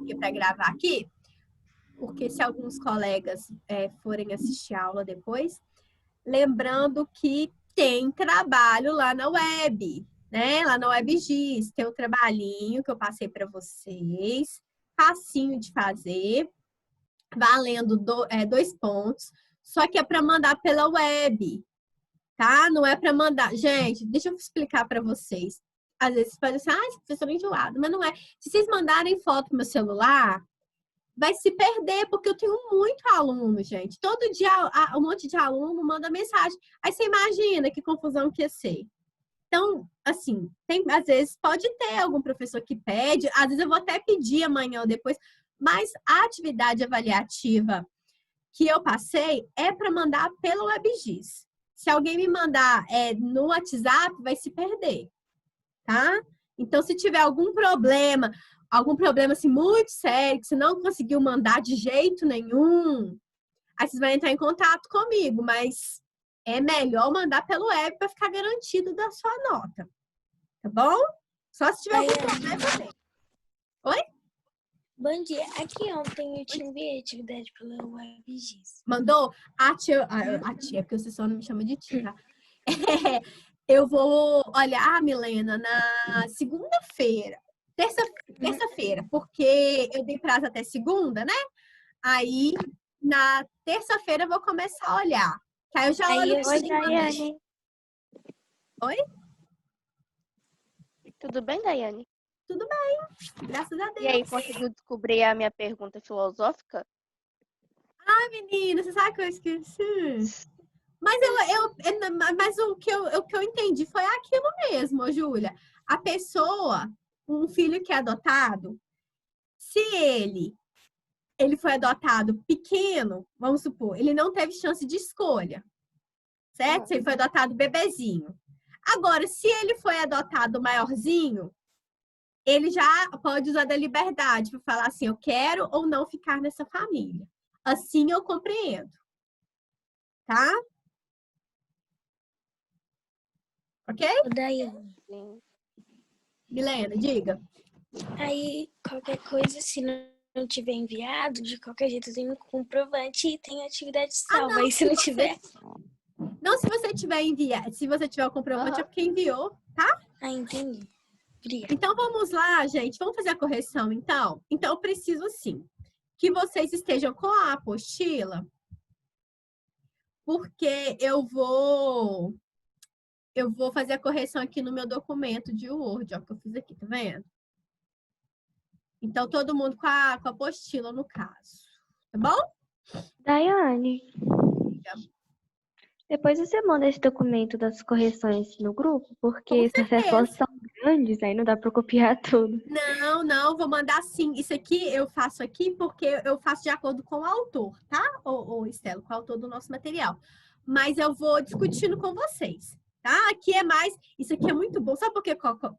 correria para gravar aqui, porque se alguns colegas forem assistir a aula depois, lembrando que tem trabalho lá na web, né? Lá na WebGIS, tem um trabalhinho que eu passei para vocês, facinho de fazer, valendo 2 pontos, só que é para mandar pela web, tá? Não é para mandar. Gente, deixa eu explicar para vocês. Às vezes vocês podem dizer, esse professor é enjoado, mas não é. Se vocês mandarem foto no meu celular, vai se perder, porque eu tenho muito aluno, gente. Todo dia um monte de aluno manda mensagem. Aí você imagina que confusão que ia ser. Então, assim, às vezes pode ter algum professor que pede, às vezes eu vou até pedir amanhã ou depois, mas a atividade avaliativa que eu passei é para mandar pelo WebGIS. Se alguém me mandar no WhatsApp, vai se perder, tá? Então, se tiver algum problema assim muito sério, que você não conseguiu mandar de jeito nenhum, aí vocês vão entrar em contato comigo, mas é melhor mandar pelo web para ficar garantido da sua nota. Tá bom? Só se tiver algum problema também. Oi? Bom dia. Aqui ontem eu te enviei atividade pelo WebGIS. Mandou? A tia, porque você só não me chama de tia, tá? Eu vou olhar, Milena, na segunda-feira. Terça-feira, porque eu dei prazo até segunda, né? Aí, na terça-feira, eu vou começar a olhar. Que aí eu já olho Oi, Daiane. Oi? Tudo bem, Daiane? Tudo bem, graças a Deus. E aí, conseguiu descobrir a minha pergunta filosófica? Ah, menina, você sabe que eu esqueci? Mas, mas o que eu entendi foi aquilo mesmo, Júlia. A pessoa, um filho que é adotado, se ele foi adotado pequeno, vamos supor, ele não teve chance de escolha, certo? Se ele foi adotado bebezinho. Agora, se ele foi adotado maiorzinho, ele já pode usar da liberdade para falar assim, eu quero ou não ficar nessa família. Assim eu compreendo. Tá? Ok? Daiane. Milena, diga. Aí, qualquer coisa, se não tiver enviado, de qualquer jeito tem um comprovante e tem atividade salva. Aí se não tiver... Não, se você tiver enviado, se você tiver o comprovante, é porque enviou, tá? Ah, entendi. Obrigada. Então, vamos lá, gente. Vamos fazer a correção, então? Então, eu preciso, sim, que vocês estejam com a apostila, porque eu vou fazer a correção aqui no meu documento de Word, ó, que eu fiz aqui, tá vendo? Então, todo mundo com a apostila, no caso. Tá bom? Daiane, depois você manda esse documento das correções no grupo, porque se as respostas são grandes, aí não dá para copiar tudo. Não, vou mandar sim. Isso aqui eu faço aqui porque eu faço de acordo com o autor, tá? Ou Estela, com o autor do nosso material. Mas eu vou discutindo com vocês, tá? Aqui é mais... Isso aqui é muito bom. Sabe por que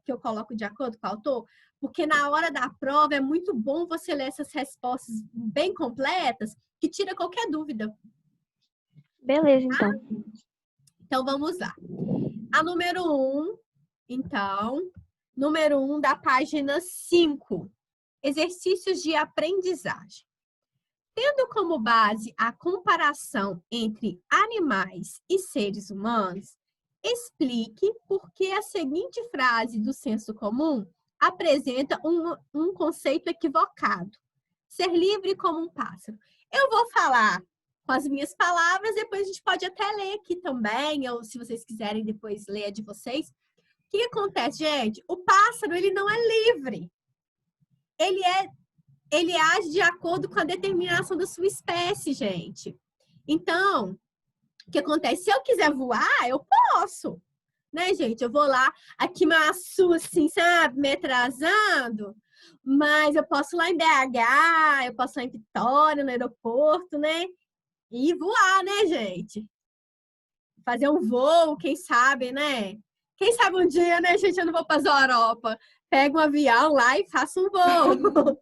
eu coloco de acordo com o autor? Porque na hora da prova é muito bom você ler essas respostas bem completas, que tira qualquer dúvida. Beleza, então. Então, vamos lá. A número 1, então... Número 1 da página 5. Exercícios de aprendizagem. Tendo como base a comparação entre animais e seres humanos, explique por que a seguinte frase do senso comum apresenta um conceito equivocado. Ser livre como um pássaro. Eu vou falar com as minhas palavras, depois a gente pode até ler aqui também, ou se vocês quiserem depois ler a de vocês. O que acontece, gente? O pássaro, ele não é livre. Ele age de acordo com a determinação da sua espécie, gente. Então, o que acontece? Se eu quiser voar, eu posso. Né, gente? Eu vou lá, aqui maçu, assim, sabe? Me atrasando. Mas eu posso ir lá em BH, eu posso ir lá em Vitória, no aeroporto, né? E voar, né, gente? Fazer um voo, quem sabe, né? Quem sabe um dia, né, gente, eu não vou para a Europa. Pego um avião lá e faço um voo.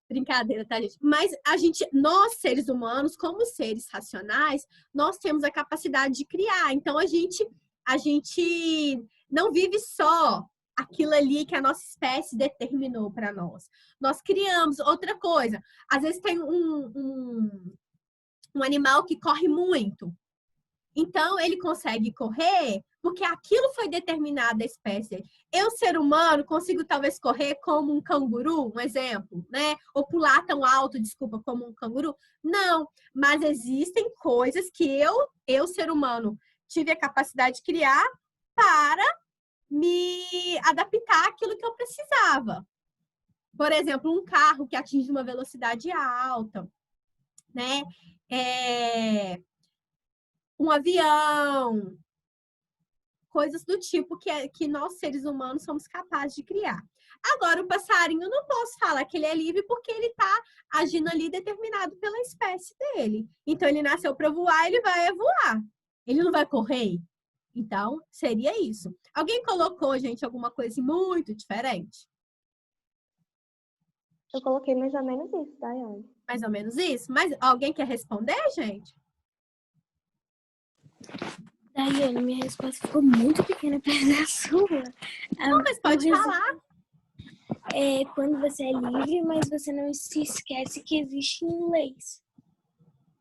Brincadeira, tá, gente? Mas nós, seres humanos, como seres racionais, nós temos a capacidade de criar. Então, a gente não vive só aquilo ali que a nossa espécie determinou para nós. Nós criamos outra coisa. Às vezes tem um animal que corre muito. Então, ele consegue correr porque aquilo foi determinado da espécie. Eu, ser humano, consigo talvez correr como um canguru, um exemplo, né? Ou pular tão alto, desculpa, como um canguru. Não, mas existem coisas que eu, ser humano, tive a capacidade de criar para me adaptar àquilo que eu precisava. Por exemplo, um carro que atinge uma velocidade alta, né? Um avião, coisas do tipo que nós, seres humanos, somos capazes de criar. Agora, o passarinho, eu não posso falar que ele é livre porque ele está agindo ali determinado pela espécie dele. Então, ele nasceu para voar, ele vai voar. Ele não vai correr. Então, seria isso. Alguém colocou, gente, alguma coisa muito diferente? Eu coloquei mais ou menos isso, Daiane. Mais ou menos isso? Mas alguém quer responder, gente? Daiane, minha resposta ficou muito pequena perto da sua. Não, mas pode falar. É quando você é livre, mas você não se esquece que existem leis.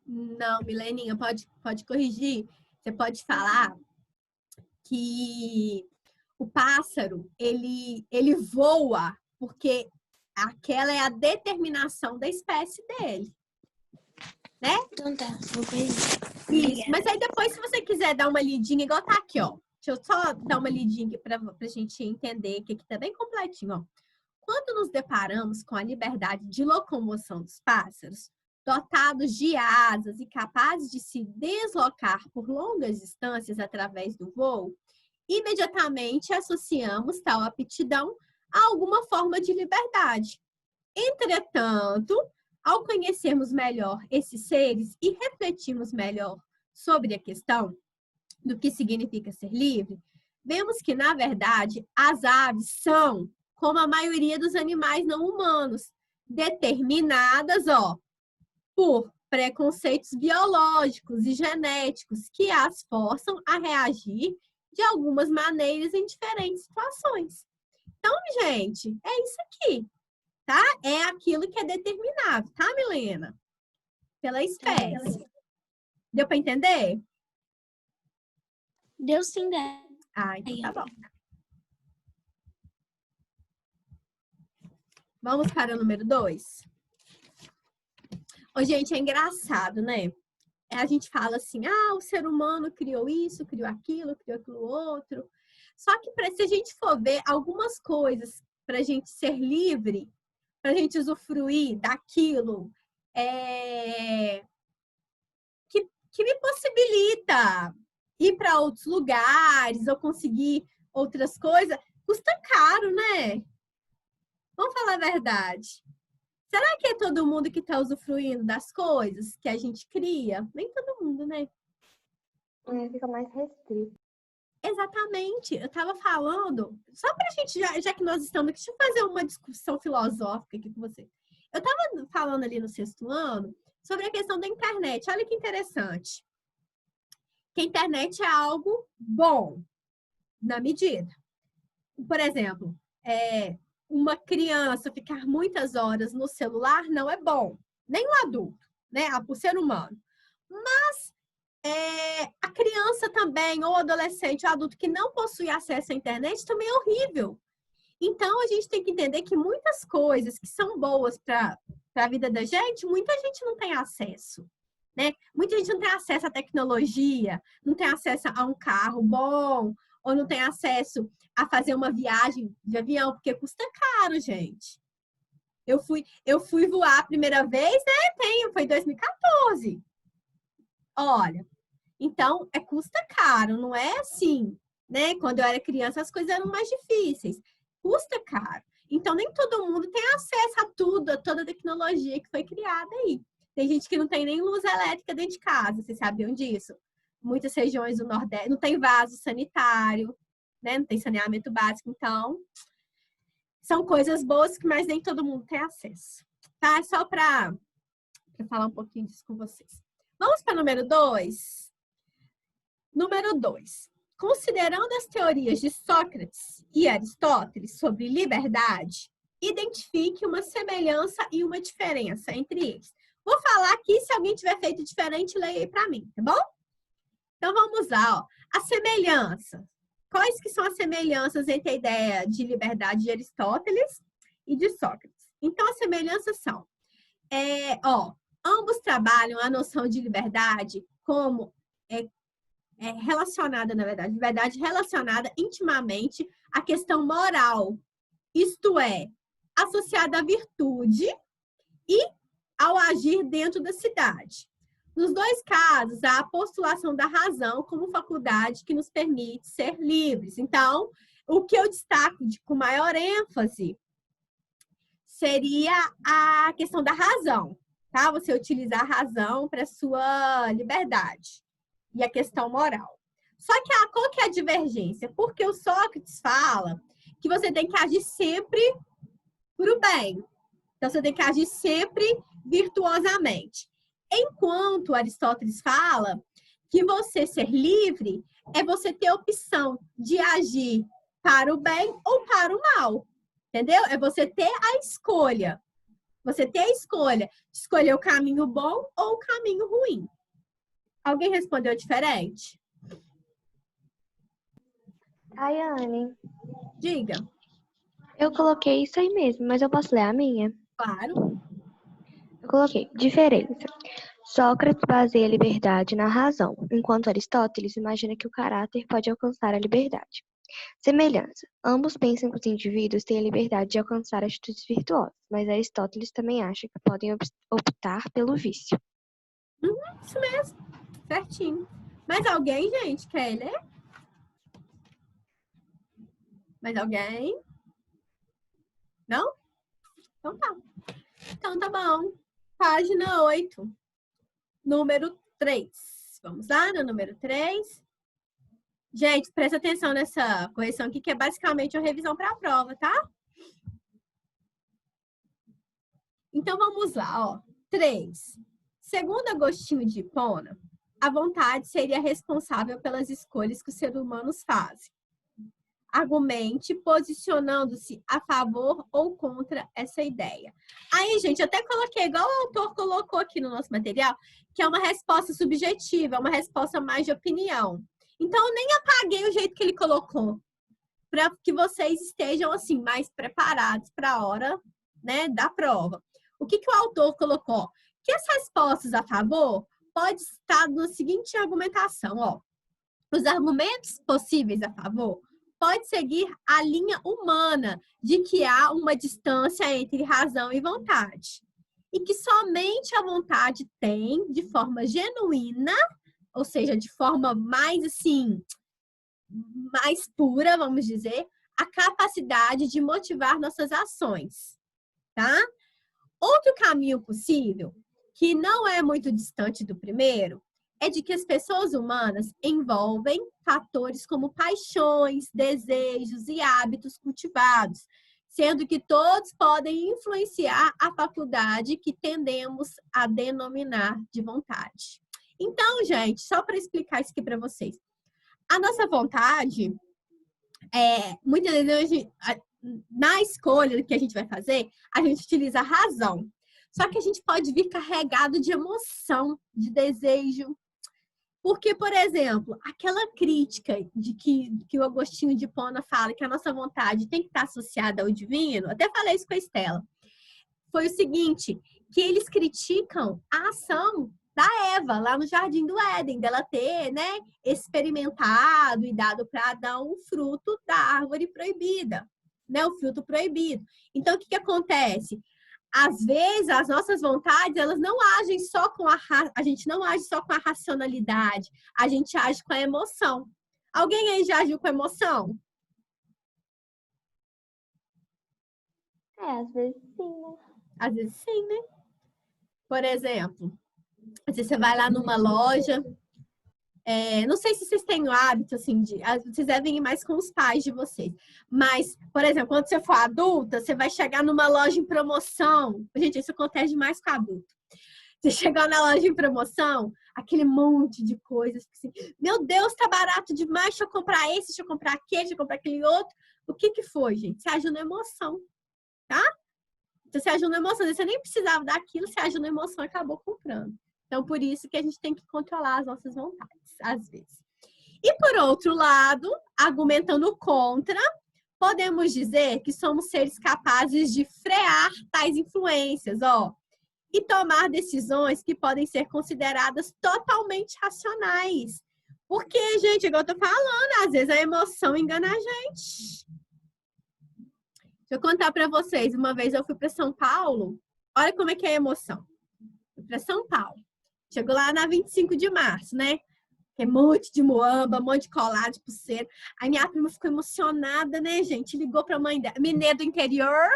Não, Mileninha, pode corrigir. Você pode falar que o pássaro, ele voa porque aquela é a determinação da espécie dele. Né? Então tá, vou corrigir. Isso, mas aí depois, se você quiser dar uma lidinha, igual tá aqui, ó. Deixa eu só dar uma lidinha aqui pra gente entender, que aqui tá bem completinho, ó. Quando nos deparamos com a liberdade de locomoção dos pássaros, dotados de asas e capazes de se deslocar por longas distâncias através do voo, imediatamente associamos tal aptidão a alguma forma de liberdade. Entretanto, ao conhecermos melhor esses seres e refletirmos melhor sobre a questão do que significa ser livre, vemos que, na verdade, as aves são, como a maioria dos animais não humanos, determinadas, por preconceitos biológicos e genéticos que as forçam a reagir de algumas maneiras em diferentes situações. Então, gente, é isso aqui, tá? É aquilo que é determinado, tá, Milena? Pela espécie. Deu para entender? Deu sim, Daiane. Ah, então tá bom. Vamos para o número 2? Ô, gente, é engraçado, né? A gente fala assim, o ser humano criou isso, criou aquilo outro. Só que se a gente for ver algumas coisas para a gente ser livre, para a gente usufruir daquilo que me possibilita ir para outros lugares ou conseguir outras coisas, custa caro, né? Vamos falar a verdade. Será que é todo mundo que está usufruindo das coisas que a gente cria? Nem todo mundo, né? Fica mais restrito. Exatamente. Eu estava falando, só para a gente, já que nós estamos aqui, deixa eu fazer uma discussão filosófica aqui com você. Eu estava falando ali no 6º ano sobre a questão da internet. Olha que interessante. Que a internet é algo bom, na medida. Por exemplo, uma criança ficar muitas horas no celular não é bom. Nem o adulto, né? O ser humano. Mas a criança também, ou adolescente, ou adulto que não possui acesso à internet também é horrível. Então, a gente tem que entender que muitas coisas que são boas para a vida da gente, muita gente não tem acesso. Né? Muita gente não tem acesso à tecnologia, não tem acesso a um carro bom, ou não tem acesso a fazer uma viagem de avião, porque custa caro, gente. Eu fui voar a primeira vez, né? Foi em 2014. Olha, então custa caro, não é assim, né? Quando eu era criança, as coisas eram mais difíceis. Custa caro. Então, nem todo mundo tem acesso a tudo, a toda a tecnologia que foi criada aí. Tem gente que não tem nem luz elétrica dentro de casa, vocês sabiam disso? Muitas regiões do Nordeste não tem vaso sanitário, né? Não tem saneamento básico, então são coisas boas, mas nem todo mundo tem acesso. Tá? É só para falar um pouquinho disso com vocês. Vamos para o número 2? Número 2. considerando as teorias de Sócrates e Aristóteles sobre liberdade, identifique uma semelhança e uma diferença entre eles. Vou falar aqui, se alguém tiver feito diferente, leia aí para mim, tá bom? Então, vamos lá, ó. A semelhança. Quais que são as semelhanças entre a ideia de liberdade de Aristóteles e de Sócrates? Então, as semelhanças são, ambos trabalham a noção de liberdade como relacionada, na verdade, liberdade relacionada intimamente à questão moral, isto é, associada à virtude e ao agir dentro da cidade. Nos dois casos, há a postulação da razão como faculdade que nos permite ser livres. Então, o que eu destaco com maior ênfase seria a questão da razão, tá? Você utilizar a razão para a sua liberdade e a questão moral. Só que qual que é a divergência? Porque o Sócrates fala que você tem que agir sempre para o bem. Então, você tem que agir sempre virtuosamente. Enquanto Aristóteles fala que você ser livre é você ter a opção de agir para o bem ou para o mal. Entendeu? É você ter a escolha. Você ter a escolha de escolher o caminho bom ou o caminho ruim. Alguém respondeu diferente? Ayane, Diga. eu coloquei isso aí mesmo, mas eu posso ler a minha? Claro. Eu coloquei diferença. Sócrates baseia a liberdade na razão, enquanto Aristóteles imagina que o caráter pode alcançar a liberdade. Semelhança. Ambos pensam que os indivíduos têm a liberdade de alcançar atitudes virtuosas, mas Aristóteles também acha que podem optar pelo vício. Isso mesmo. Certinho. Mais alguém, gente, quer ler? Mais alguém? Não? Então tá. Então tá bom. Página 8. Número 3. Vamos lá, no número 3. Gente, presta atenção nessa correção aqui, que é basicamente uma revisão para a prova, tá? Então, vamos lá, ó. 3. Segundo Agostinho de Hipona, a vontade seria responsável pelas escolhas que os seres humanos fazem. Argumente posicionando-se a favor ou contra essa ideia. Aí, gente, eu até coloquei, igual o autor colocou aqui no nosso material, que é uma resposta subjetiva, uma resposta mais de opinião. Então, eu nem apaguei o jeito que ele colocou, para que vocês estejam, assim, mais preparados para a hora, né, da prova. O que o autor colocou? Que as respostas a favor pode estar na seguinte argumentação, ó. Os argumentos possíveis a favor pode seguir a linha humana de que há uma distância entre razão e vontade. E que somente a vontade tem, de forma genuína, ou seja, de forma mais, assim, mais pura, vamos dizer, a capacidade de motivar nossas ações, tá? Outro caminho possível, que não é muito distante do primeiro, é de que as pessoas humanas envolvem fatores como paixões, desejos e hábitos cultivados, sendo que todos podem influenciar a faculdade que tendemos a denominar de vontade. Então, gente, só para explicar isso aqui para vocês. A nossa vontade, muitas vezes, na escolha que a gente vai fazer, a gente utiliza a razão. Só que a gente pode vir carregado de emoção, de desejo. Porque, por exemplo, aquela crítica de que o Agostinho de Hipona fala que a nossa vontade tem que estar associada ao divino, até falei isso com a Estela, foi o seguinte, que eles criticam a ação da Eva, lá no Jardim do Éden, dela ter, né, experimentado e dado para Adão o fruto da árvore proibida, né, o fruto proibido. Então, o que acontece? Às vezes, as nossas vontades, elas não agem só com a gente não age só com a racionalidade, a gente age com a emoção. Alguém aí já agiu com emoção? Às vezes sim, né? Às vezes sim, né? Por exemplo, se você vai lá numa loja, não sei se vocês têm o hábito, assim, vocês devem ir mais com os pais de vocês. Mas, por exemplo, quando você for adulta, você vai chegar numa loja em promoção. Gente, isso acontece demais com adulto. Você chegar na loja em promoção, aquele monte de coisas. Assim, meu Deus, tá barato demais, deixa eu comprar esse, deixa eu comprar aquele, deixa eu comprar aquele outro. O que que foi, gente? Você agiu na emoção, tá? Então, você agiu na emoção. Você nem precisava daquilo, você agiu na emoção e acabou comprando. Então, por isso que a gente tem que controlar as nossas vontades, às vezes. E, por outro lado, argumentando contra, podemos dizer que somos seres capazes de frear tais influências, ó, e tomar decisões que podem ser consideradas totalmente racionais. Porque, gente, igual eu tô falando, às vezes a emoção engana a gente. Deixa eu contar para vocês. Uma vez eu fui para São Paulo. Olha como é que é a emoção. Fui para São Paulo. Chegou lá na 25 de março, né? Tem um monte de muamba, um monte de colar de pulseira. Aí minha prima ficou emocionada, né, gente? Ligou para a mãe dela. Mineira do interior.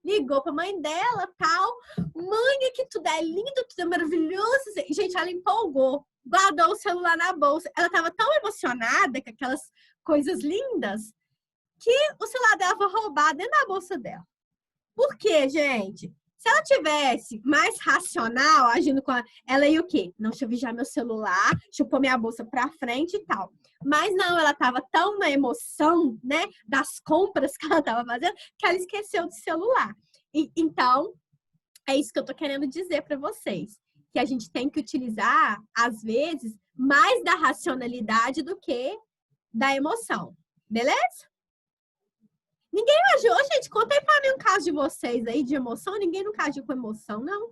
Ligou para a mãe dela, tal. Mãe, que tudo é lindo, tudo é maravilhoso. Gente, ela empolgou. Guardou o celular na bolsa. Ela estava tão emocionada com aquelas coisas lindas que o celular dela foi roubado dentro da bolsa dela. Por quê, gente? Se ela tivesse mais racional, agindo com ela ia o quê? Não, deixa eu vigiar meu celular, deixa eu pôr minha bolsa pra frente e tal. Mas não, ela tava tão na emoção, né, das compras que ela tava fazendo, que ela esqueceu do celular. Então, é isso que eu tô querendo dizer para vocês. Que a gente tem que utilizar, às vezes, mais da racionalidade do que da emoção. Beleza? Ninguém agiu. Gente, conta aí pra mim um caso de vocês aí de emoção. Ninguém nunca agiu com emoção, não?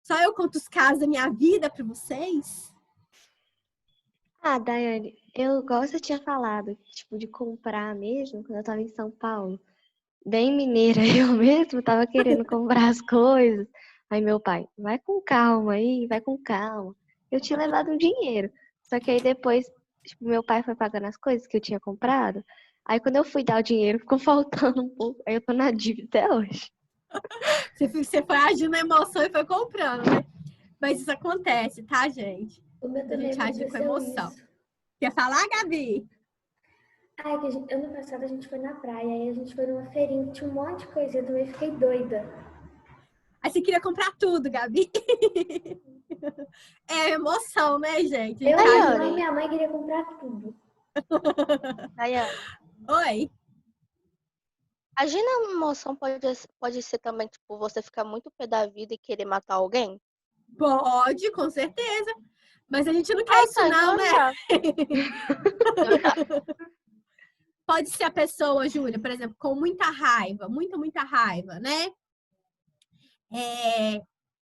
Só eu conto os casos da minha vida pra vocês? Ah, Daiane, eu gosto, eu tinha falado, tipo, de comprar mesmo, quando eu tava em São Paulo. Bem mineira, eu mesmo tava querendo comprar as coisas. Aí meu pai, vai com calma aí, vai com calma. Eu tinha levado um dinheiro. Só que aí depois, tipo, meu pai foi pagando as coisas que eu tinha comprado. Aí quando eu fui dar o dinheiro, ficou faltando um pouco. Aí eu tô na dívida até hoje. Você foi agindo na emoção e foi comprando, né? Mas isso acontece, tá, gente? O meu A também gente age com aconteceu emoção. isso. Quer falar, Gabi? Ai, ano passado a gente foi na praia, aí a gente foi numa feirinha, tinha um monte de coisa, eu também fiquei doida. Aí você queria comprar tudo, Gabi. É emoção, né, gente? Eu, A minha gente irmã e minha mãe queriam comprar tudo. Daiane, Oi. agir na emoção pode ser também, tipo, você ficar muito pé da vida e querer matar alguém? Pode, com certeza. Mas a gente não quer isso, não, então né? já. Pode ser a pessoa, Júlia, por exemplo, com muita raiva, muita raiva, né?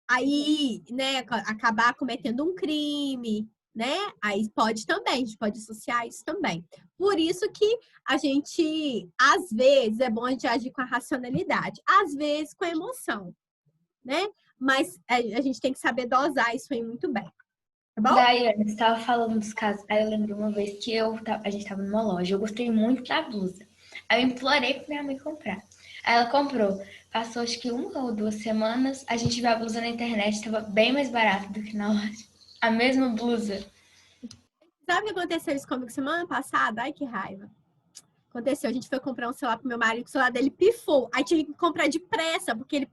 Aí, né, acabar cometendo um crime, né? Aí pode também, a gente pode associar isso também. Por isso que a gente, às vezes, é bom a gente agir com a racionalidade, às vezes com a emoção, né? Mas a gente tem que saber dosar isso aí muito bem. Tá bom? Daiane, você estava falando dos casos. Aí eu lembro uma vez que a gente estava numa loja. Eu gostei muito da blusa. Aí eu implorei pra minha mãe comprar. Aí ela comprou. Passou acho que 1 ou 2 semanas. A gente viu a blusa na internet. Estava bem mais barata do que na loja. A mesma blusa. Sabe o que aconteceu isso comigo semana passada? Ai, que raiva. Aconteceu, a gente foi comprar um celular pro meu marido, o celular dele pifou. Aí tive que comprar depressa, porque ele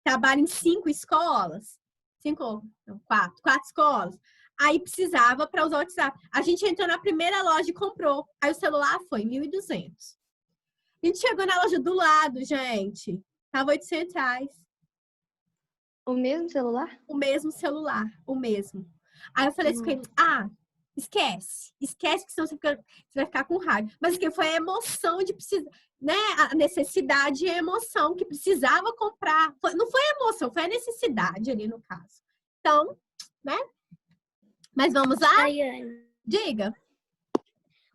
trabalha em 5 escolas. 5, não, 4 escolas. Aí precisava para usar o WhatsApp. A gente entrou na primeira loja e comprou. Aí o celular foi 1.200. A gente chegou na loja do lado, gente. Tava R$800. O mesmo celular? O mesmo celular, o mesmo. Aí eu falei assim, esquece que senão você vai ficar com raiva. Mas que foi a emoção de precisar, né? A necessidade e a emoção que precisava comprar. Não foi a emoção, foi a necessidade ali no caso. Então, né? Mas vamos lá? Daiane, Diga.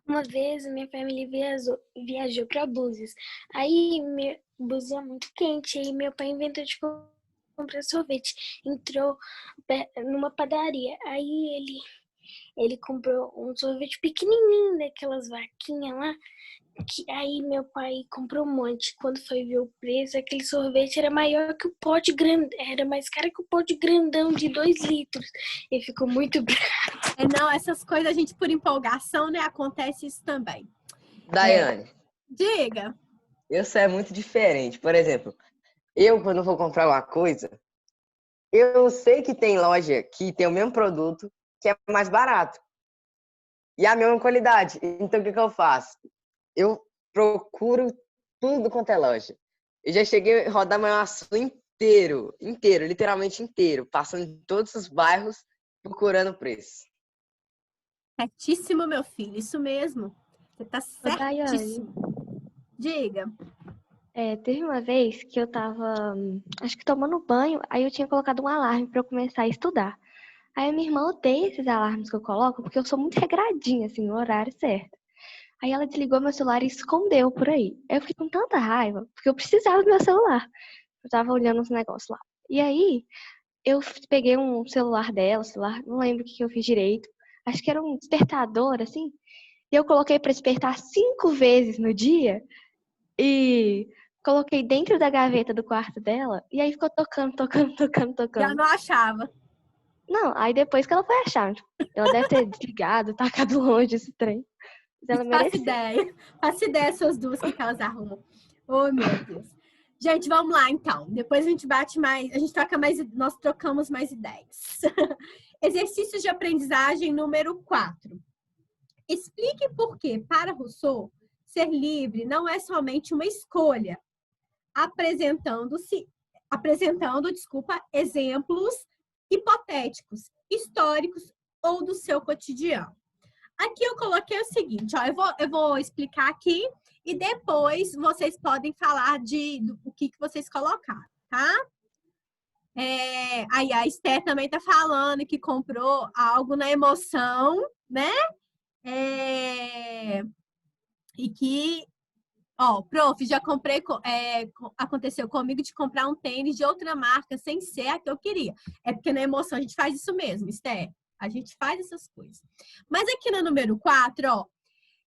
uma vez minha família viajou para Búzios. Aí meu Búzios é muito quente. Aí meu pai inventou de comprar sorvete. Entrou numa padaria. Aí ele comprou um sorvete pequenininho daquelas vaquinhas lá. Aí meu pai comprou um monte. Quando foi ver o preço, aquele sorvete era maior que o pote grande. Era mais caro que o pote grandão de 2 litros. Ele ficou muito bravo. Não, essas coisas a gente por empolgação, né? Acontece isso também. Daiane, Diga. isso é muito diferente. Por exemplo, eu quando vou comprar uma coisa, eu sei que tem loja que tem o mesmo produto, que é mais barato. E a mesma qualidade. Então, o que eu faço? Eu procuro tudo quanto é loja. Eu já cheguei a rodar Manhuaçu inteiro, literalmente inteiro, passando em todos os bairros, procurando preço. Certíssimo, meu filho, isso mesmo. Você tá Ô, Daiane, certíssimo. Diga. teve uma vez que eu tava, acho que tomando banho, aí eu tinha colocado um alarme pra eu começar a estudar. Aí a minha irmã odeia esses alarmes que eu coloco, porque eu sou muito regradinha, assim, no horário certo. Aí ela desligou meu celular e escondeu por aí. Eu fiquei com tanta raiva, porque eu precisava do meu celular. Eu tava olhando uns negócios lá. E aí, eu peguei um celular dela, não lembro o que eu fiz direito. Acho que era um despertador, assim. E eu coloquei pra despertar 5 vezes no dia. E coloquei dentro da gaveta do quarto dela. E aí ficou tocando, tocando, tocando, Já tocando. não achava. Não, aí depois que ela foi achar. Ela deve ter desligado, tacado longe esse trem. Mas ela Faço mereceu. ideia. Faço ideia, essas duas, o que elas arrumam. Oh, meu Deus. Gente, vamos lá, então. Depois a gente bate mais, a gente troca mais, nós trocamos mais ideias. Exercícios de aprendizagem número 4. Explique por que, para Rousseau, ser livre não é somente uma escolha, apresentando, exemplos hipotéticos, históricos ou do seu cotidiano. Aqui eu coloquei o seguinte, ó, eu vou explicar aqui e depois vocês podem falar do que vocês colocaram, tá? Aí a Esther também tá falando que comprou algo na emoção, né? E que, ó, prof, já comprei, aconteceu comigo de comprar um tênis de outra marca sem ser a que eu queria. É porque na emoção a gente faz isso mesmo, Esther. A gente faz essas coisas. Mas aqui no número 4, ó,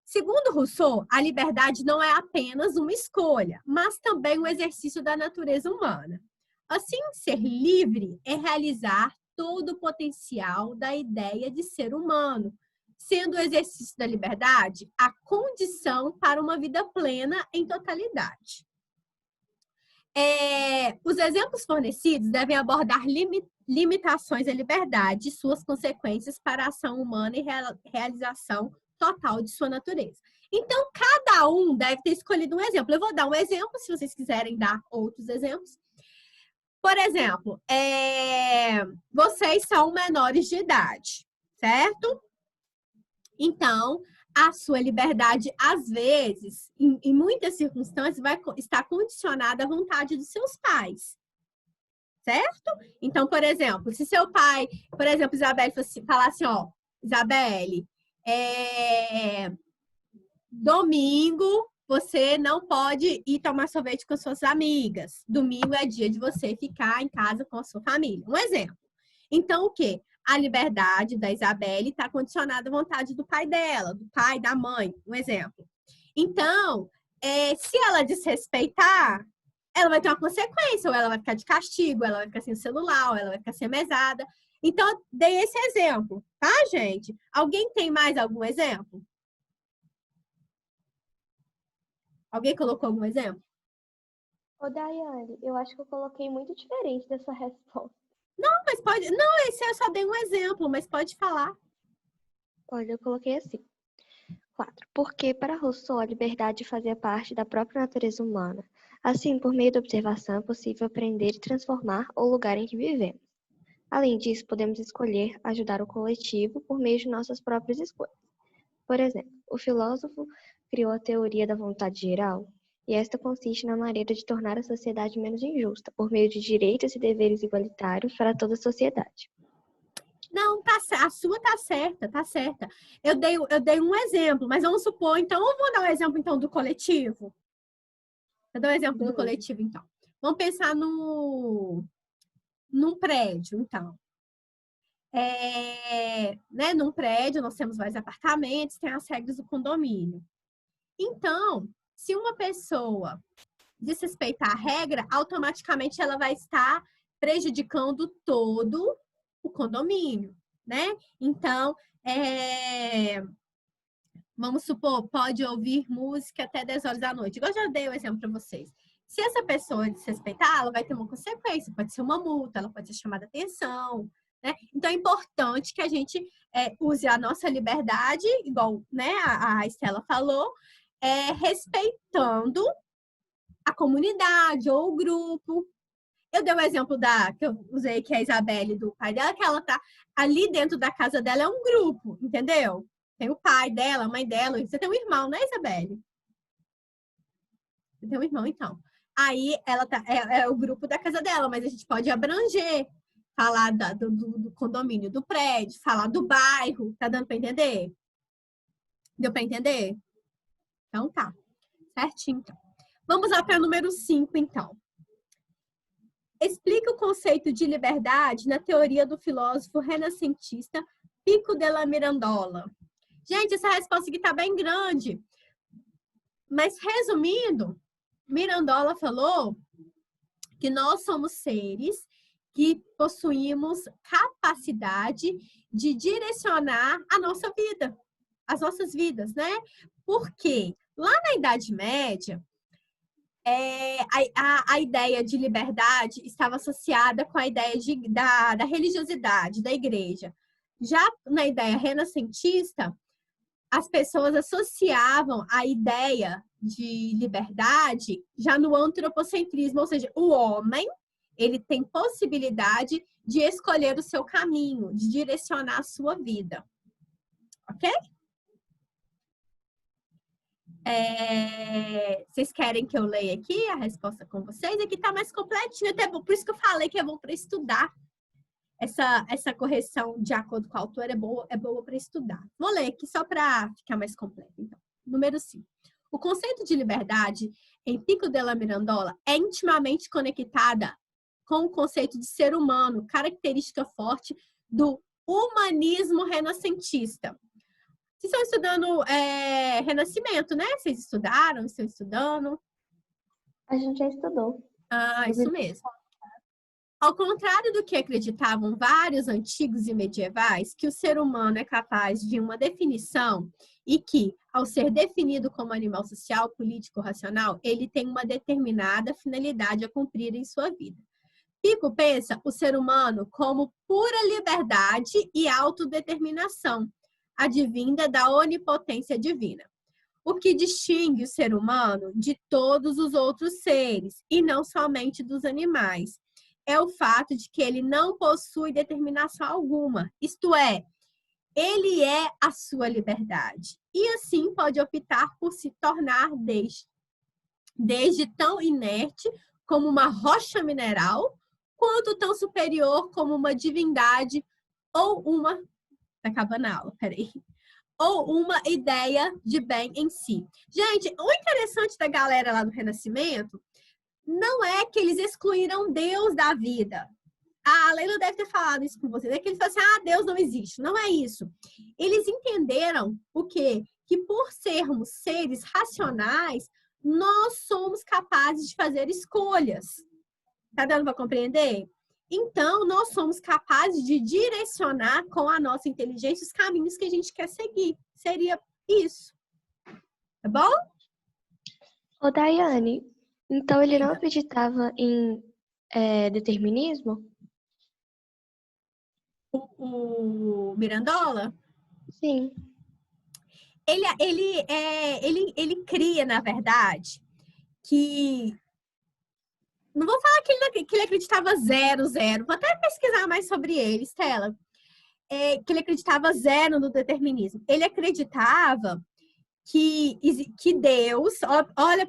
segundo Rousseau, a liberdade não é apenas uma escolha, mas também um exercício da natureza humana. Assim, ser livre é realizar todo o potencial da ideia de ser humano, sendo o exercício da liberdade a condição para uma vida plena em totalidade. Os exemplos fornecidos devem abordar limitações à liberdade e suas consequências para a ação humana e realização total de sua natureza. Então, cada um deve ter escolhido um exemplo. Eu vou dar um exemplo, se vocês quiserem dar outros exemplos. Por exemplo, vocês são menores de idade, certo? Então, a sua liberdade, às vezes, em muitas circunstâncias, vai estar condicionada à vontade dos seus pais. Certo? Então, por exemplo, se seu pai, por exemplo, Isabelle falar assim, ó, Isabelle, domingo você não pode ir tomar sorvete com suas amigas. Domingo é dia de você ficar em casa com a sua família. Um exemplo. Então, o quê? A liberdade da Isabelle está condicionada à vontade do pai dela, do pai, da mãe, um exemplo. Então, se ela desrespeitar, ela vai ter uma consequência, ou ela vai ficar de castigo, ela vai ficar sem celular, ou ela vai ficar sem mesada. Então, eu dei esse exemplo, tá, gente? Alguém tem mais algum exemplo? Alguém colocou algum exemplo? Ô, Daiane, eu acho que eu coloquei muito diferente dessa resposta. Não, mas pode... Não, esse eu só dei um exemplo, mas pode falar. Olha, eu coloquei assim. 4. Porque, para Rousseau, a liberdade fazia parte da própria natureza humana. Assim, por meio da observação, é possível aprender e transformar o lugar em que vivemos. Além disso, podemos escolher ajudar o coletivo por meio de nossas próprias escolhas. Por exemplo, o filósofo criou a teoria da vontade geral, e esta consiste na maneira de tornar a sociedade menos injusta, por meio de direitos e deveres igualitários para toda a sociedade. Não, a sua tá certa. Eu dei um exemplo, mas vamos supor, então, eu vou dar um exemplo, então, do coletivo. Eu dou um exemplo do coletivo, então. Vamos pensar num prédio, então. Num prédio, nós temos vários apartamentos, tem as regras do condomínio. Então, se uma pessoa desrespeitar a regra, automaticamente ela vai estar prejudicando todo o condomínio, né? Então, vamos supor, pode ouvir música até 10 horas da noite. Igual eu já dei o exemplo para vocês. Se essa pessoa desrespeitar, ela vai ter uma consequência. Pode ser uma multa, ela pode ser chamada a atenção, né? Então, é importante que a gente use a nossa liberdade, igual, né, a Estela falou, respeitando a comunidade ou o grupo. Eu dei o exemplo que eu usei, que é a Isabelle, do pai dela, que ela tá ali dentro da casa dela, é um grupo, entendeu? Tem o pai dela, a mãe dela. Você tem um irmão, né, Isabelle? Você tem um irmão, então. Aí ela é o grupo da casa dela, mas a gente pode abranger, falar do condomínio, do prédio, falar do bairro. Tá dando para entender? Deu para entender? Então tá. Certinho, então. Vamos lá para o número 5, então. Explica o conceito de liberdade na teoria do filósofo renascentista Pico della Mirandola. Gente, essa resposta aqui tá bem grande. Mas, resumindo, Mirandola falou que nós somos seres que possuímos capacidade de direcionar a nossa vida, as nossas vidas, né? Porque lá na Idade Média, a ideia de liberdade estava associada com a ideia da religiosidade, da igreja. Já na ideia renascentista, as pessoas associavam a ideia de liberdade já no antropocentrismo, ou seja, o homem, ele tem possibilidade de escolher o seu caminho, de direcionar a sua vida. Ok? Vocês querem que eu leia aqui a resposta com vocês? Aqui está mais completinho, até por isso que eu falei que é bom para estudar. Essa correção de acordo com a autora é boa para estudar. Vou ler aqui só para ficar mais completo. Então, número 5. O conceito de liberdade em Pico della Mirandola é intimamente conectada com o conceito de ser humano, característica forte do humanismo renascentista. Vocês estão estudando Renascimento, né? Vocês estudaram? Estão estudando? A gente já estudou. Ah, isso mesmo. Ao contrário do que acreditavam vários antigos e medievais, que o ser humano é capaz de uma definição e que, ao ser definido como animal social, político, racional, ele tem uma determinada finalidade a cumprir em sua vida. Pico pensa o ser humano como pura liberdade e autodeterminação, advinda da onipotência divina. O que distingue o ser humano de todos os outros seres, e não somente dos animais, é o fato de que ele não possui determinação alguma, isto é, ele é a sua liberdade. E assim pode optar por se tornar desde tão inerte como uma rocha mineral, quanto tão superior como uma divindade ou uma... Tá acabando a aula, peraí. Ou uma ideia de bem em si. Gente, o interessante da galera lá do Renascimento não é que eles excluíram Deus da vida. A Leila deve ter falado isso com vocês. É que eles falam assim, Deus não existe. Não é isso. Eles entenderam o quê? Que por sermos seres racionais, nós somos capazes de fazer escolhas. Tá dando para compreender? Então, nós somos capazes de direcionar com a nossa inteligência os caminhos que a gente quer seguir. Seria isso. Tá bom? Ô, Daiane, então ele não acreditava em determinismo? O Mirandola? Sim. Ele cria, na verdade, que... Não vou falar que ele acreditava 0. Vou até pesquisar mais sobre ele, Estela. Que ele acreditava 0 no determinismo. Ele acreditava que Deus... Olha,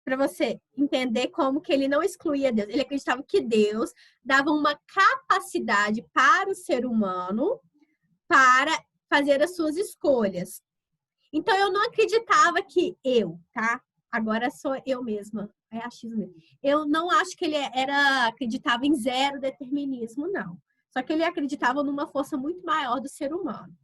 para você entender como que ele não excluía Deus. Ele acreditava que Deus dava uma capacidade para o ser humano para fazer as suas escolhas. Então, eu não acreditava que tá? Agora sou eu mesma. É achismo mesmo. Eu não acho que ele acreditava em 0 determinismo, não. Só que ele acreditava numa força muito maior do ser humano.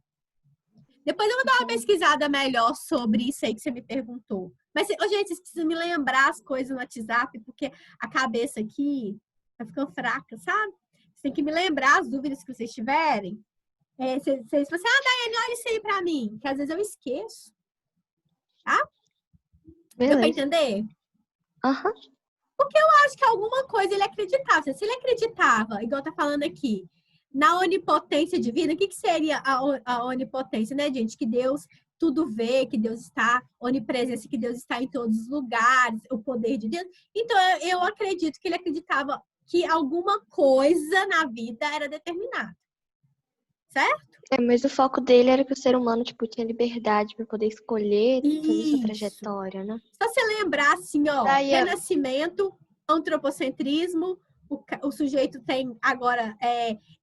Depois eu vou dar uma pesquisada melhor sobre isso aí que você me perguntou. Mas, gente, vocês precisam me lembrar as coisas no WhatsApp, porque a cabeça aqui tá ficando fraca, sabe? Vocês têm que me lembrar as dúvidas que vocês tiverem. Vocês falam assim, Daiane, olha isso aí pra mim, que às vezes eu esqueço. Tá? Deu pra entender? Aham. Porque eu acho que alguma coisa ele acreditava. Se ele acreditava, igual tá falando aqui, na onipotência divina, o que seria a onipotência, né, gente? Que Deus tudo vê, que Deus está onipresença, que Deus está em todos os lugares, o poder de Deus. Então, eu acredito que ele acreditava que alguma coisa na vida era determinada. Certo? Mas o foco dele era que o ser humano, tipo, tinha liberdade para poder escolher fazer sua Isso. trajetória, né? Só você lembrar assim, ó, Daiane. renascimento, antropocentrismo, o sujeito tem agora,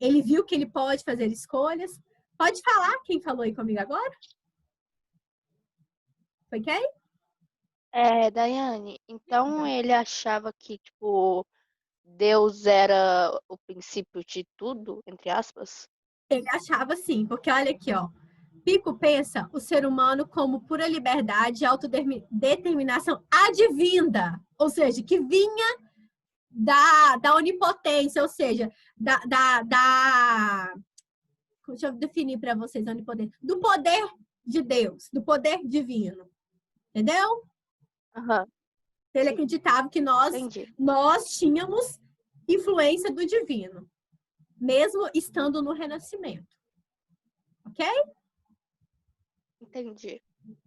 ele viu que ele pode fazer escolhas. Pode falar quem falou aí comigo agora? Foi quem? Daiane, então ele achava que, tipo, Deus era o princípio de tudo, entre aspas? Ele achava assim, porque olha aqui, ó. Pico pensa o ser humano como pura liberdade e autodeterminação advinda, ou seja, que vinha da onipotência, ou seja, deixa eu definir para vocês a onipotência, do poder de Deus, do poder divino. Entendeu? Aham, Ele sim, acreditava que entendi. nós tínhamos influência do divino, mesmo estando no renascimento. Ok? Entendi.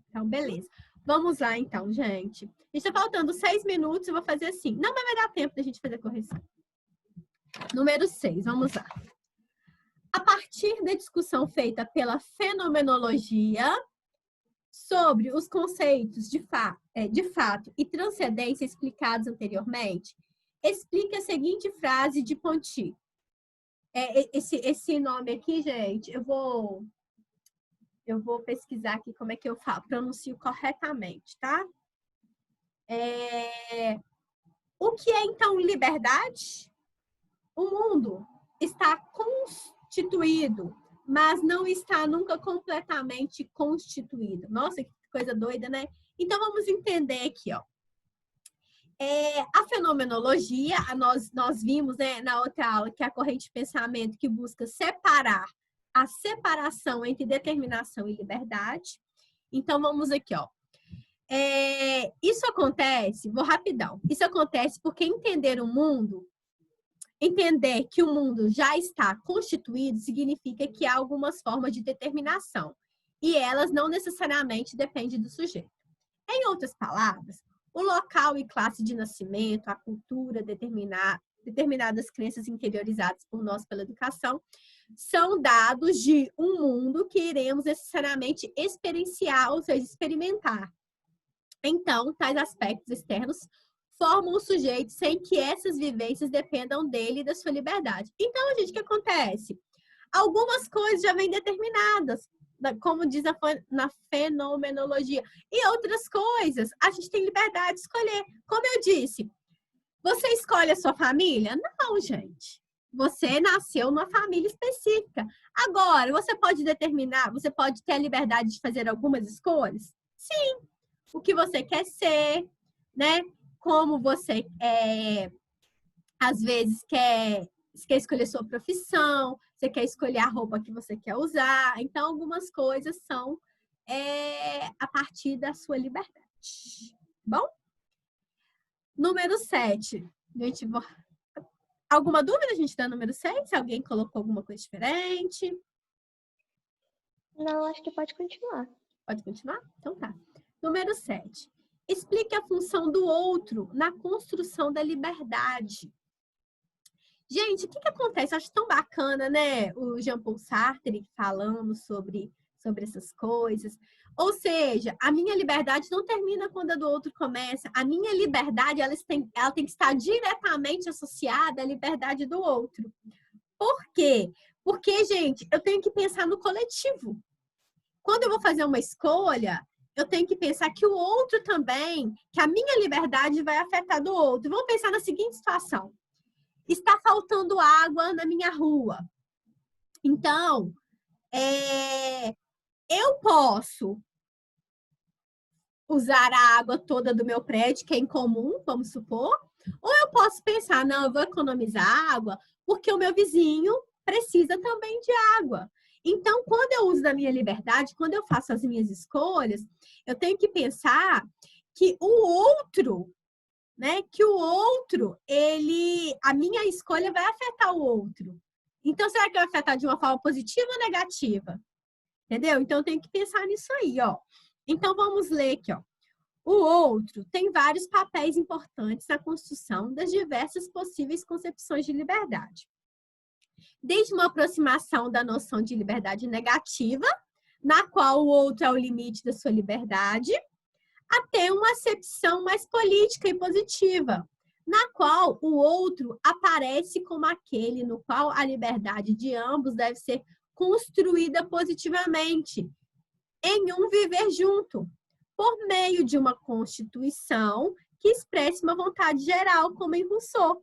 Então, beleza. Vamos lá, então, gente. Está faltando 6 minutos, eu vou fazer assim. Não, mas vai dar tempo da gente fazer a correção. Número 6, vamos lá. A partir da discussão feita pela fenomenologia sobre os conceitos de fato e transcendência explicados anteriormente, explica a seguinte frase de Ponty. Esse nome aqui, gente, eu vou pesquisar aqui como é que eu pronuncio corretamente, tá? O que é, então, liberdade? O mundo está constituído, mas não está nunca completamente constituído. Nossa, que coisa doida, né? Então, vamos entender aqui, ó. A fenomenologia, nós vimos, né, na outra aula, que é a corrente de pensamento que busca separar a separação entre determinação e liberdade. Então, vamos aqui, ó. Isso acontece, vou rapidão, isso acontece porque entender que o mundo já está constituído significa que há algumas formas de determinação e elas não necessariamente dependem do sujeito. Em outras palavras, o local e classe de nascimento, a cultura, determinadas crenças interiorizadas por nós pela educação, são dados de um mundo que iremos necessariamente experienciar, ou seja, experimentar. Então, tais aspectos externos formam o sujeito sem que essas vivências dependam dele e da sua liberdade. Então, gente, o que acontece? Algumas coisas já vêm determinadas, como diz na fenomenologia. E outras coisas, a gente tem liberdade de escolher. Como eu disse, você escolhe a sua família? Não, gente. Você nasceu numa família específica. Agora, você pode determinar, você pode ter a liberdade de fazer algumas escolhas? Sim. O que você quer ser, né? Como você, às vezes, quer escolher sua profissão, você quer escolher a roupa que você quer usar. Então, algumas coisas são a partir da sua liberdade. Bom? Número 7. Gente, alguma dúvida a gente dá número 6? Se alguém colocou alguma coisa diferente? Não, acho que pode continuar. Pode continuar? Então tá. Número 7. Explique a função do outro na construção da liberdade. Gente, o que acontece? Eu acho tão bacana, né? O Jean-Paul Sartre falando sobre essas coisas. Ou seja, a minha liberdade não termina quando a do outro começa. A minha liberdade, ela tem que estar diretamente associada à liberdade do outro. Por quê? Porque, gente, eu tenho que pensar no coletivo. Quando eu vou fazer uma escolha, eu tenho que pensar que o outro também, que a minha liberdade vai afetar do outro. Vamos pensar na seguinte situação. Está faltando água na minha rua. Então, eu posso usar a água toda do meu prédio, que é incomum, vamos supor, ou eu posso pensar, não, eu vou economizar água, porque o meu vizinho precisa também de água. Então, quando eu uso da minha liberdade, quando eu faço as minhas escolhas, eu tenho que pensar que o outro né, que o outro, a minha escolha vai afetar o outro. Então, será que vai afetar de uma forma positiva ou negativa? Entendeu? Então, eu tenho que pensar nisso aí, ó. Então, vamos ler aqui, ó. O outro tem vários papéis importantes na construção das diversas possíveis concepções de liberdade. Desde uma aproximação da noção de liberdade negativa, na qual o outro é o limite da sua liberdade, até uma acepção mais política e positiva, na qual o outro aparece como aquele no qual a liberdade de ambos deve ser construída positivamente, em um viver junto, por meio de uma constituição que expresse uma vontade geral, como em Rousseau.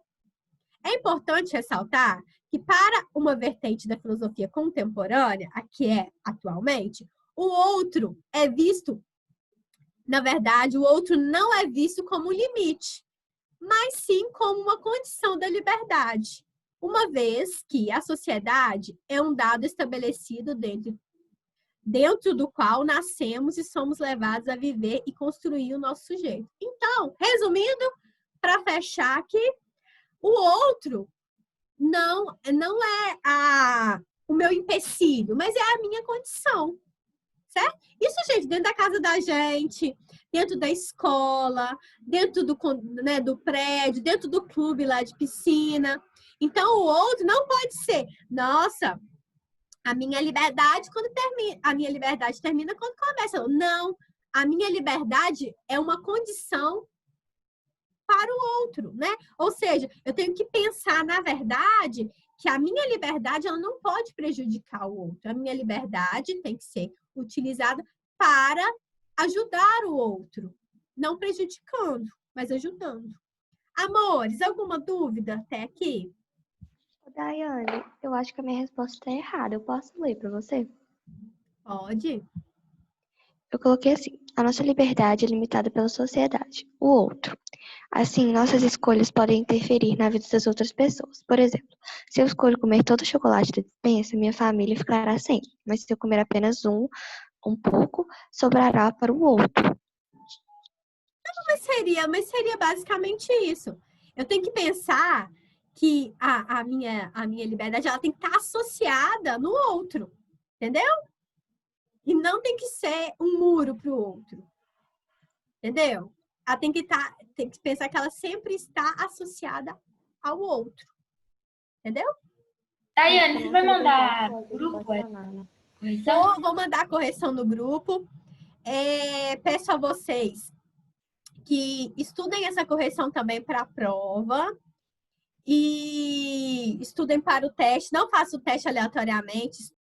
É importante ressaltar que, para uma vertente da filosofia contemporânea, a que é atualmente, o outro é visto, na verdade, o outro não é visto como um limite, mas sim como uma condição da liberdade, uma vez que a sociedade é um dado estabelecido dentro do qual nascemos e somos levados a viver e construir o nosso sujeito. Então, resumindo, para fechar aqui, o outro não é o meu empecilho, mas é a minha condição, certo? Isso, gente, dentro da casa da gente, dentro da escola, dentro do prédio, dentro do clube lá de piscina. Então, o outro não pode ser, nossa, a minha liberdade termina quando começa. Não, a minha liberdade é uma condição para o outro, né? Ou seja, eu tenho que pensar, na verdade, que a minha liberdade ela não pode prejudicar o outro. A minha liberdade tem que ser utilizada para ajudar o outro, não prejudicando, mas ajudando. Amores, alguma dúvida até aqui? Daiane, eu acho que a minha resposta está errada. Eu posso ler para você? Pode. Eu coloquei assim: a nossa liberdade é limitada pela sociedade, o outro. Assim, nossas escolhas podem interferir na vida das outras pessoas. Por exemplo, se eu escolho comer todo o chocolate da despensa, minha família ficará sem. Mas se eu comer apenas um pouco, sobrará para o outro. Mas seria basicamente isso. Eu tenho que pensar que a minha liberdade ela tem que estar associada no outro, entendeu? E não tem que ser um muro para o outro, entendeu? Ela tem que pensar que ela sempre está associada ao outro, entendeu? Daiane, você vai mandar grupo? Correção? Vou mandar a correção no grupo. Peço a vocês que estudem essa correção também para a prova e estudem para o teste. Não faça o teste aleatoriamente,